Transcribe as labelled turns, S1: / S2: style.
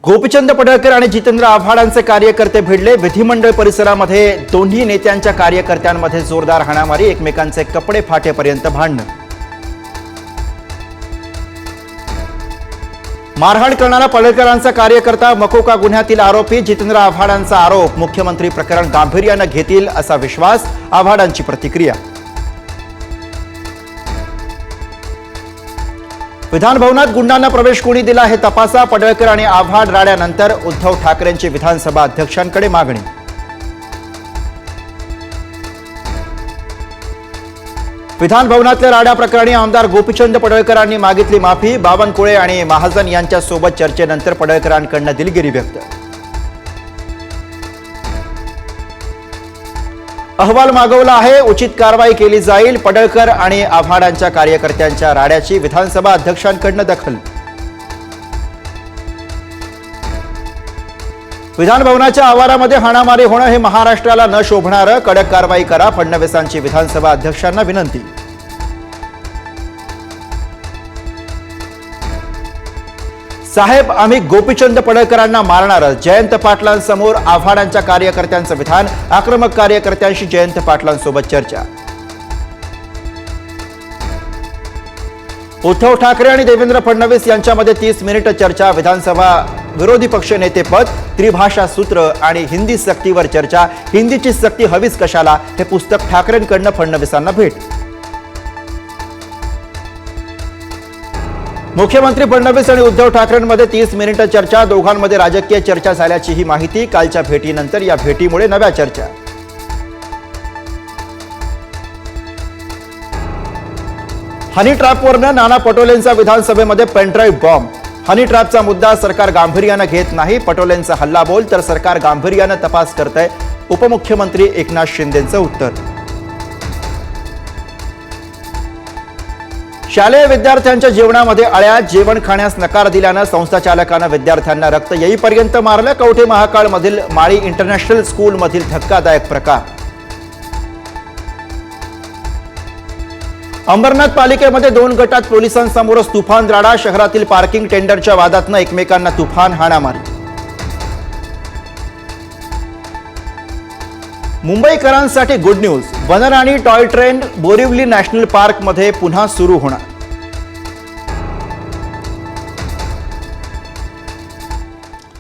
S1: गोपीचंद पडळकर आणि जितेंद्र आव्हाडांचे कार्यकर्ते भिडले। विधिमंडळ परिसरामध्ये दोन्ही नेत्यांच्या कार्यकर्त्यांमध्ये जोरदार हाणामारी, एकमेकांचे कपडे फाटेपर्यंत भांडण। मारहाण करणारा पडळकरांचा कार्यकर्ता मकोका गुन्ह्यातील आरोपी। जितेंद्र आव्हाडांचा आरोप, मुख्यमंत्री प्रकरण गांभीर्याने घेतील असा विश्वास। आव्हाडांची प्रतिक्रिया। विधान भवनात गुंडांना प्रवेश कोणी दिला हे तपासा। पडळकर आणि आव्हाड राड्यानंतर उद्धव ठाकरेंची विधानसभा अध्यक्षांकडे मागणी। विधान भवनातल्या राड्या प्रकरणी आमदार गोपीचंद पडळकरांनी मागितली माफी। बावनकुळे आणि महाजन यांच्या सोबत चर्चेनंतर पडळकरांकडून दिलगिरी व्यक्त। अहवाल मागवला आहे, उचित कारवाई केली जाईल। पडळकर आणि आव्हाडांच्या कार्यकर्त्यांच्या राड्याची विधानसभा अध्यक्षांकडून दखल। विधान भवनाच्या आवारामध्ये हाणामारी होणं हे महाराष्ट्राला न शोभणारं, कडक कारवाई करा, फडणवीसांची विधानसभा अध्यक्षांना विनंती। साहेब, आम्ही गोपीचंद पडळकरांना मारणार। जयंत पाटलांसमोर आव्हाडांच्या कार्यकर्त्यांचं विधान। आक्रमक कार्यकर्त्यांशी जयंत पाटलांसोबत चर्चा। उद्धव ठाकरे आणि देवेंद्र फडणवीस यांच्यामध्ये 30 मिनिट चर्चा। विधानसभा विरोधी पक्ष नेतेपद, त्रिभाषा सूत्र आणि हिंदी सक्तीवर चर्चा। हिंदीची सक्ती हवीच कशाला, हे पुस्तक ठाकरेंकडून फडणवीसांना भेट। मुख्यमंत्री फडणवीस आणि उद्धव ठाकरेंमध्ये 30 मिनिट चर्चा। दोघांमध्ये राजकीय चर्चा झाल्याची ही माहिती। कालच्या भेटीनंतर या भेटीमुळे नव्या चर्चा। हनी ट्रॅपवरनं नाना पटोलेंचा विधानसभेमध्ये पेनड्राईव्ह बॉम्ब। हनी ट्रॅपचा मुद्दा सरकार गांभीर्यानं घेत नाही, पटोलेंचा हल्लाबोल, तर सरकार गांभीर्यानं तपास करतंय, उपमुख्यमंत्री एकनाथ शिंदेंचं उत्तर। शालेय विद्यार्थ्यांच्या जेवणामध्ये अळ्या, जेवण खाण्यास नकार दिल्यानं संस्थाचालकानं विद्यार्थ्यांना रक्त येईपर्यंत मारलं। कवठे महाकाळमधील माळी इंटरनॅशनल स्कूलमधील धक्कादायक प्रकार। अंबरनाथ पालिकेमध्ये 2 गटात पोलिसांसमोरच तुफान राडा। शहरातील पार्किंग टेंडरच्या वादातनं एकमेकांना तुफान हाणामारी। मुंबईकरांसाठी good news, Vanrani toy train Borivali national पार्कमध्ये पुन्हा सुरू होणार।